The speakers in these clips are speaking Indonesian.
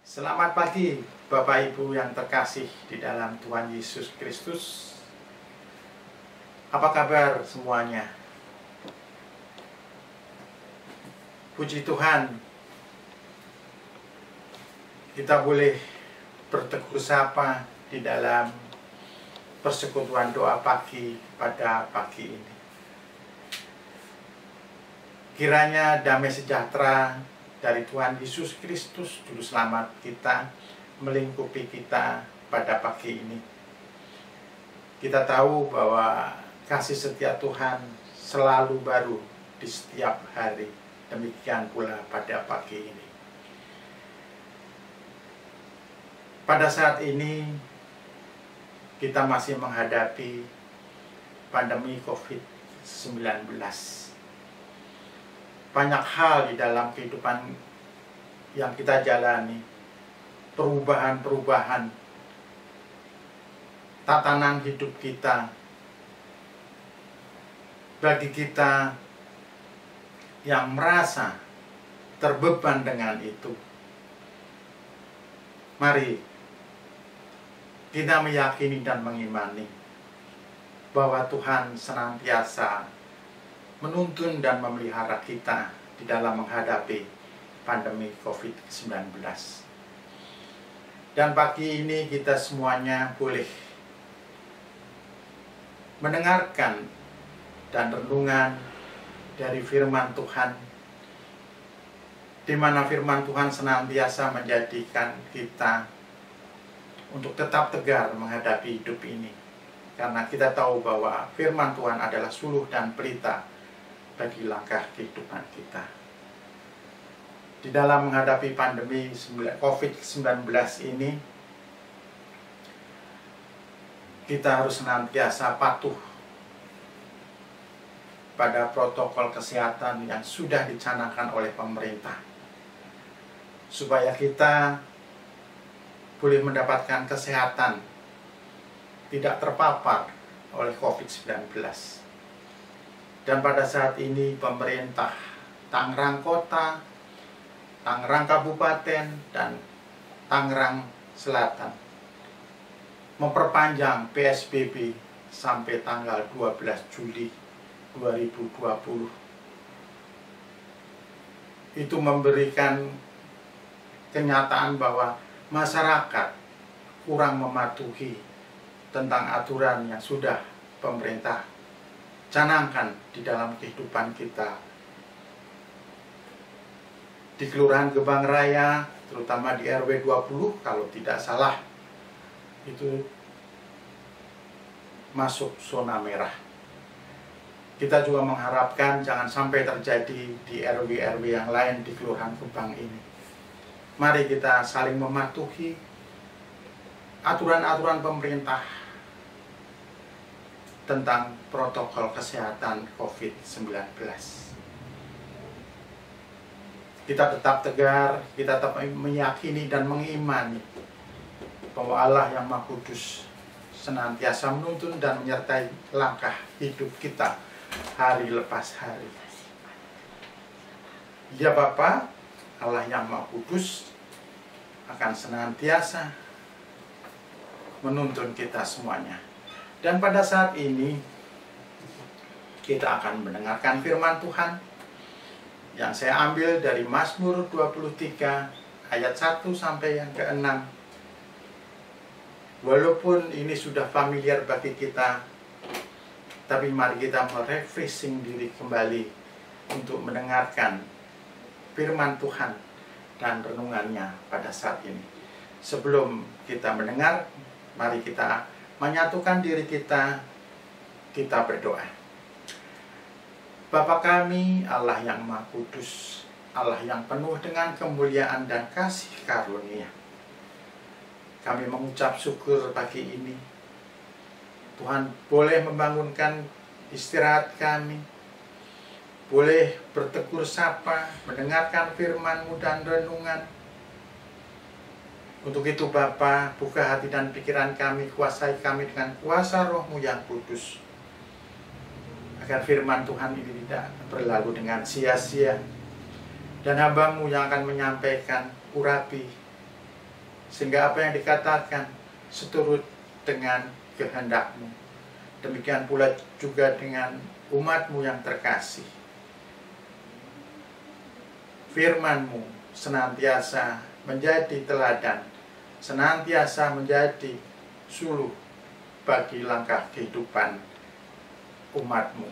Selamat pagi Bapak Ibu yang terkasih di dalam Tuhan Yesus Kristus. Apa kabar semuanya? Puji Tuhan, kita boleh bertegur sapa di dalam persekutuan doa pagi pada pagi ini. Kiranya damai sejahtera dari Tuhan Yesus Kristus Juru Selamat kita melingkupi kita pada pagi ini. Kita tahu bahwa kasih setia Tuhan selalu baru di setiap hari. Demikian pula pada pagi ini. Pada saat ini kita masih menghadapi pandemi COVID-19. Banyak hal di dalam kehidupan yang kita jalani, perubahan-perubahan tatanan hidup kita. Bagi kita yang merasa terbeban dengan itu, mari kita meyakini dan mengimani bahwa Tuhan senantiasa menuntun dan memelihara kita di dalam menghadapi pandemi COVID-19. Dan pagi ini kita semuanya boleh mendengarkan dan renungan dari firman Tuhan, di mana firman Tuhan senantiasa menjadikan kita untuk tetap tegar menghadapi hidup ini. Karena kita tahu bahwa firman Tuhan adalah suluh dan pelita bagi langkah kehidupan kita. Di dalam menghadapi pandemi COVID-19 ini, kita harus senantiasa patuh pada protokol kesehatan yang sudah dicanangkan oleh pemerintah, supaya kita boleh mendapatkan kesehatan, tidak terpapar oleh COVID-19. Dan pada saat ini pemerintah Tangerang Kota, Tangerang Kabupaten, dan Tangerang Selatan memperpanjang PSBB sampai tanggal 12 Juli 2020. Itu memberikan kenyataan bahwa masyarakat kurang mematuhi tentang aturan yang sudah pemerintah canangkan di dalam kehidupan kita. Di Kelurahan Gebang Raya, terutama di RW 20, kalau tidak salah, itu masuk zona merah. Kita juga mengharapkan jangan sampai terjadi di RW-RW yang lain di Kelurahan Gebang ini. Mari kita saling mematuhi aturan-aturan pemerintah tentang protokol kesehatan COVID-19. Kita tetap tegar, kita tetap meyakini dan mengimani bahwa Allah yang Maha Kudus senantiasa menuntun dan menyertai langkah hidup kita hari lepas hari. Ya Bapa, Allah yang Maha Kudus akan senantiasa menuntun kita semuanya. Dan pada saat ini kita akan mendengarkan firman Tuhan yang saya ambil dari Mazmur 23 ayat 1 sampai yang ke-6. Walaupun ini sudah familiar bagi kita, tapi mari kita merefreshing diri kembali untuk mendengarkan firman Tuhan dan renungannya pada saat ini. Sebelum kita mendengar, mari kita menyatukan diri kita berdoa. Bapa kami, Allah yang Maha Kudus, Allah yang penuh dengan kemuliaan dan kasih karunia, kami mengucap syukur pagi ini. Tuhan boleh membangunkan istirahat kami, boleh bertegur sapa, mendengarkan firman-Mu dan renungan. Untuk itu Bapa, buka hati dan pikiran kami, kuasai kami dengan kuasa Roh-Mu yang kudus, agar firman Tuhan ini tidak berlalu dengan sia-sia. Dan hamba-Mu yang akan menyampaikan, urapi, sehingga apa yang dikatakan seturut dengan kehendak-Mu. Demikian pula juga dengan umat-Mu yang terkasih. Firman-Mu senantiasa menjadi teladan, senantiasa menjadi suluh bagi langkah kehidupan umat-Mu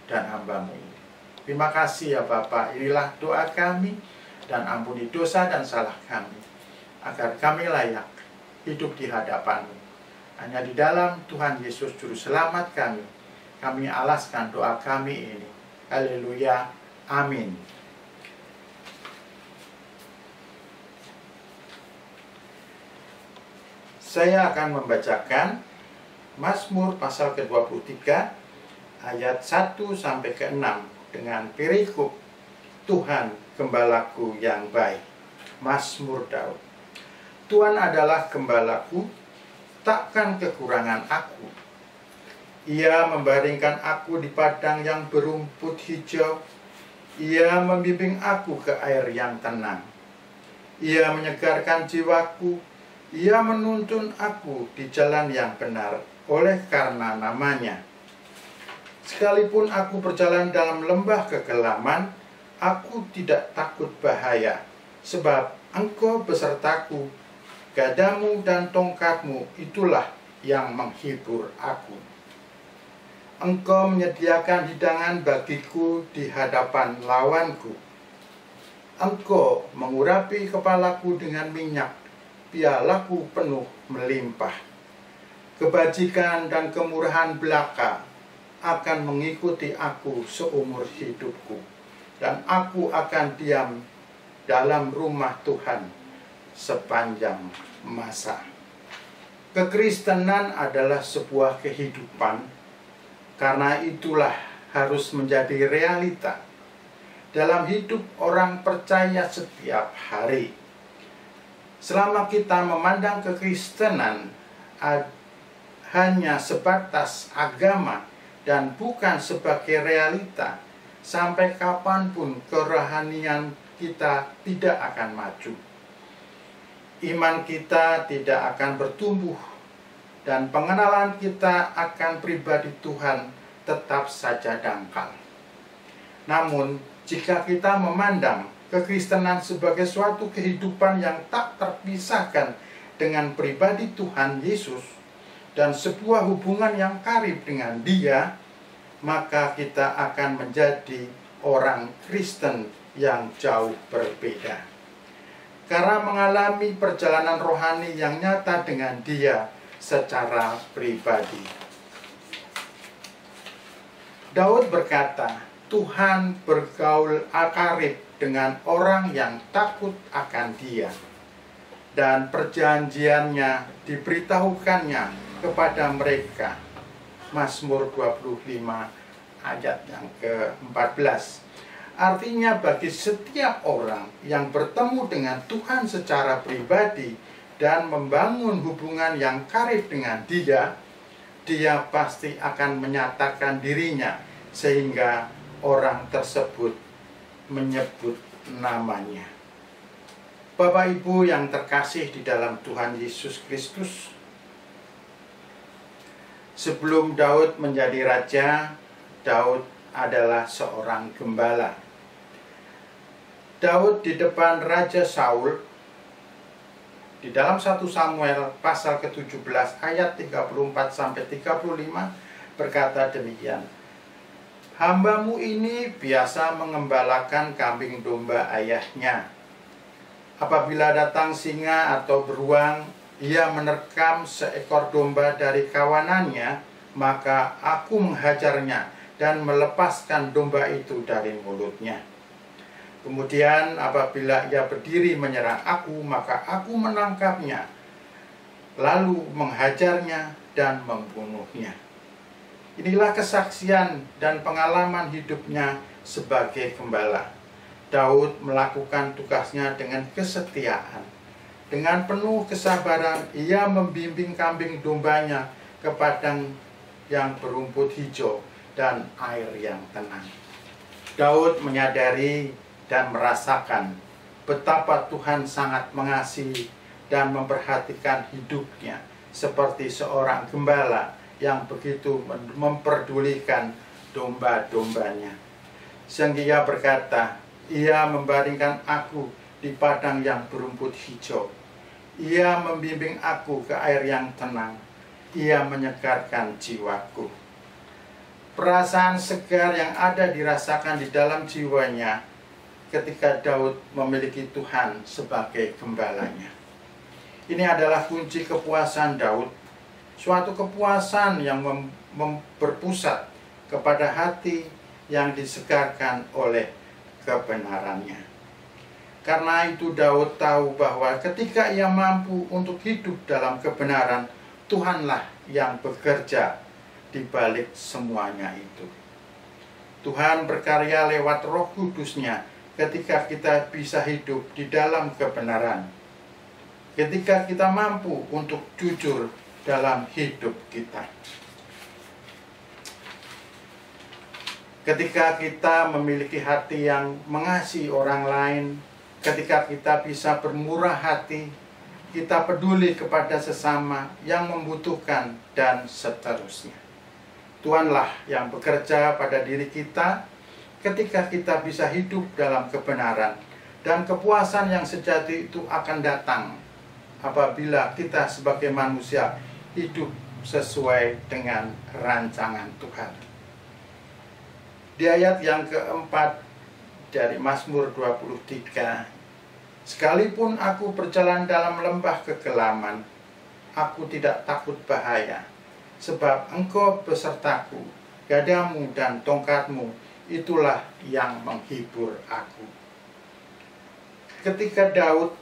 dan hamba-Mu ini. Terima kasih ya Bapa, inilah doa kami, dan ampuni dosa dan salah kami, agar kami layak hidup di hadapan-Mu. Hanya di dalam Tuhan Yesus Juru Selamat kami alaskan doa kami ini. Haleluya, amin. Saya akan membacakan Mazmur pasal ke-23 ayat 1 sampai ke-6 dengan perikop Tuhan gembalaku yang baik. Mazmur Daud. Tuhan adalah gembalaku, takkan kekurangan aku. Ia membaringkan aku di padang yang berumput hijau. Ia membimbing aku ke air yang tenang. Ia menyegarkan jiwaku. Ia menuntun aku di jalan yang benar oleh karena namanya. Sekalipun aku berjalan dalam lembah kegelaman, aku tidak takut bahaya, sebab Engkau besertaku. Gadamu dan tongkatmu itulah yang menghibur aku. Engkau menyediakan hidangan bagiku di hadapan lawanku. Engkau mengurapi kepalaku dengan minyak, pialaku penuh melimpah. Kebajikan dan kemurahan belaka akan mengikuti aku seumur hidupku, dan aku akan diam dalam rumah Tuhan sepanjang masa. Kekristenan adalah sebuah kehidupan, karena itulah harus menjadi realita dalam hidup orang percaya setiap hari. Selama kita memandang kekristenan hanya sebatas agama dan bukan sebagai realita, sampai kapanpun kerohanian kita tidak akan maju. Iman kita tidak akan bertumbuh, dan pengenalan kita akan pribadi Tuhan tetap saja dangkal. Namun, jika kita memandang kekristenan sebagai suatu kehidupan yang tak terpisahkan dengan pribadi Tuhan Yesus dan sebuah hubungan yang karib dengan Dia, maka kita akan menjadi orang Kristen yang jauh berbeda. Karena mengalami perjalanan rohani yang nyata dengan Dia secara pribadi. Daud berkata, Tuhan bergaul karib dengan orang yang takut akan Dia, dan perjanjiannya diberitahukannya kepada mereka. Mazmur 25 ayat yang ke-14. Artinya bagi setiap orang yang bertemu dengan Tuhan secara pribadi dan membangun hubungan yang karib dengan Dia, Dia pasti akan menyatakan dirinya sehingga orang tersebut menyebut namanya. Bapak Ibu yang terkasih di dalam Tuhan Yesus Kristus, sebelum Daud menjadi raja, Daud adalah seorang gembala. Daud di depan Raja Saul, di dalam 1 Samuel pasal ke-17 ayat 34-35 berkata demikian, Hamba-Mu ini biasa mengembalakan kambing domba ayahnya. Apabila datang singa atau beruang, ia menerkam seekor domba dari kawanannya, maka aku menghajarnya dan melepaskan domba itu dari mulutnya. Kemudian apabila ia berdiri menyerang aku, maka aku menangkapnya, lalu menghajarnya dan membunuhnya. Inilah kesaksian dan pengalaman hidupnya sebagai gembala. Daud melakukan tugasnya dengan kesetiaan. Dengan penuh kesabaran, ia membimbing kambing dombanya ke padang yang berumput hijau dan air yang tenang. Daud menyadari dan merasakan betapa Tuhan sangat mengasihi dan memperhatikan hidupnya seperti seorang gembala yang begitu memperdulikan domba-dombanya. Sehingga ia berkata, ia membaringkan aku di padang yang berumput hijau. Ia membimbing aku ke air yang tenang. Ia menyegarkan jiwaku. Perasaan segar yang ada dirasakan di dalam jiwanya ketika Daud memiliki Tuhan sebagai gembalanya. Ini adalah kunci kepuasan Daud, suatu kepuasan yang berpusat kepada hati yang disegarkan oleh kebenarannya. Karena itu Daud tahu bahwa ketika ia mampu untuk hidup dalam kebenaran, Tuhanlah yang bekerja di balik semuanya itu. Tuhan berkarya lewat Roh Kudus-Nya ketika kita bisa hidup di dalam kebenaran. Ketika kita mampu untuk jujur dalam hidup kita. Ketika kita memiliki hati yang mengasihi orang lain, ketika kita bisa bermurah hati, kita peduli kepada sesama yang membutuhkan, dan seterusnya. Tuhanlah yang bekerja pada diri kita ketika kita bisa hidup dalam kebenaran, dan kepuasan yang sejati itu akan datang apabila kita sebagai manusia hidup sesuai dengan rancangan Tuhan. Di ayat yang keempat dari Mazmur 23, sekalipun aku berjalan dalam lembah kegelaman, aku tidak takut bahaya, sebab Engkau besertaku, gadamu dan tongkatmu, itulah yang menghibur aku. Ketika Daud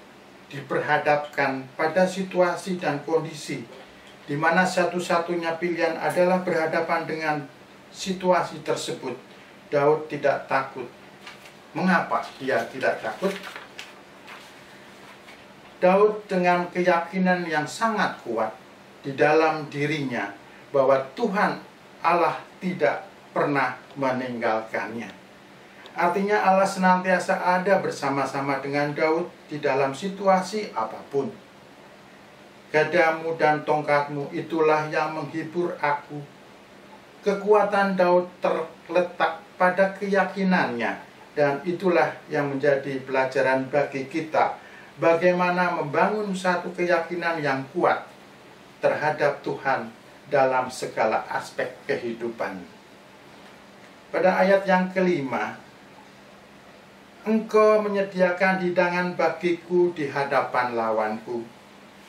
diperhadapkan pada situasi dan kondisi di mana satu-satunya pilihan adalah berhadapan dengan situasi tersebut, Daud tidak takut. Mengapa dia tidak takut? Daud dengan keyakinan yang sangat kuat di dalam dirinya bahwa Tuhan Allah tidak pernah meninggalkannya. Artinya Allah senantiasa ada bersama-sama dengan Daud di dalam situasi apapun. Gadamu dan tongkatmu itulah yang menghibur aku. Kekuatan Daud terletak pada keyakinannya, dan itulah yang menjadi pelajaran bagi kita bagaimana membangun satu keyakinan yang kuat terhadap Tuhan dalam segala aspek kehidupan. Pada ayat yang kelima, Engkau menyediakan hidangan bagiku di hadapan lawanku.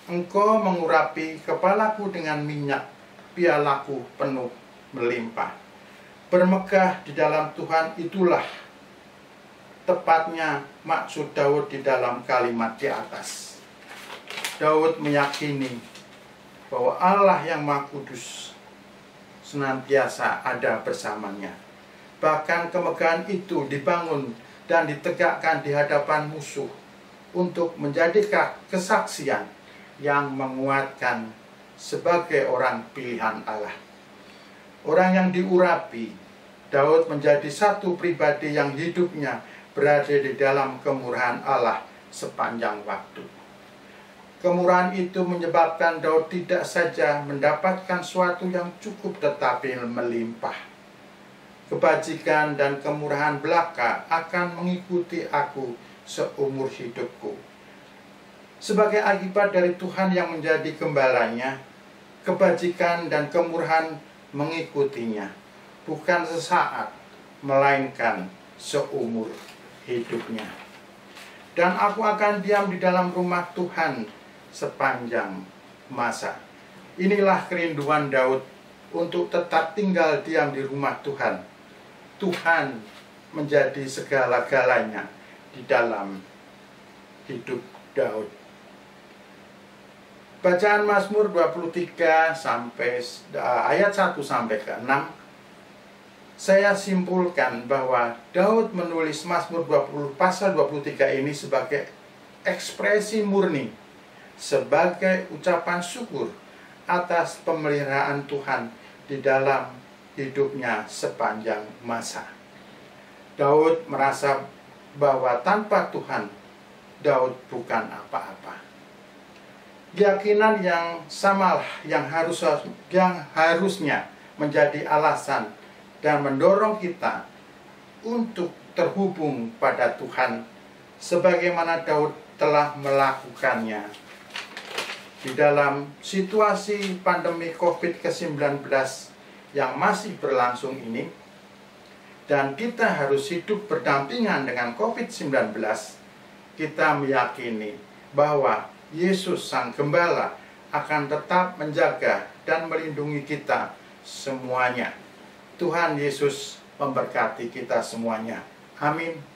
Engkau mengurapi kepalaku dengan minyak, pialaku penuh melimpah. Bermegah di dalam Tuhan, itulah tepatnya maksud Daud di dalam kalimat di atas. Daud meyakini bahwa Allah yang Maha Kudus senantiasa ada bersamanya. Bahkan kemegahan itu dibangun dan ditegakkan di hadapan musuh untuk menjadi kesaksian yang menguatkan sebagai orang pilihan Allah. Orang yang diurapi, Daud menjadi satu pribadi yang hidupnya berada di dalam kemurahan Allah sepanjang waktu. Kemurahan itu menyebabkan Daud tidak saja mendapatkan sesuatu yang cukup tetapi melimpah. Kebajikan dan kemurahan belaka akan mengikuti aku seumur hidupku. Sebagai akibat dari Tuhan yang menjadi gembalanya, kebajikan dan kemurahan mengikutinya, bukan sesaat, melainkan seumur hidupnya. Dan aku akan diam di dalam rumah Tuhan sepanjang masa. Inilah kerinduan Daud untuk tetap tinggal diam di rumah Tuhan. Tuhan menjadi segala-galanya di dalam hidup Daud. Bacaan Mazmur 23 sampai ayat 1 sampai ke 6, saya simpulkan bahwa Daud menulis Mazmur 20 pasal 23 ini sebagai ekspresi murni, sebagai ucapan syukur atas pemeliharaan Tuhan di dalam hidupnya sepanjang masa. Daud merasa bahwa tanpa Tuhan, Daud bukan apa-apa. Keyakinan yang samalah yang harusnya menjadi alasan dan mendorong kita untuk terhubung pada Tuhan sebagaimana Daud telah melakukannya. Di dalam situasi pandemi COVID-19 yang masih berlangsung ini, dan kita harus hidup berdampingan dengan COVID-19, kita meyakini bahwa Yesus Sang Gembala akan tetap menjaga dan melindungi kita semuanya. Tuhan Yesus memberkati kita semuanya. Amin.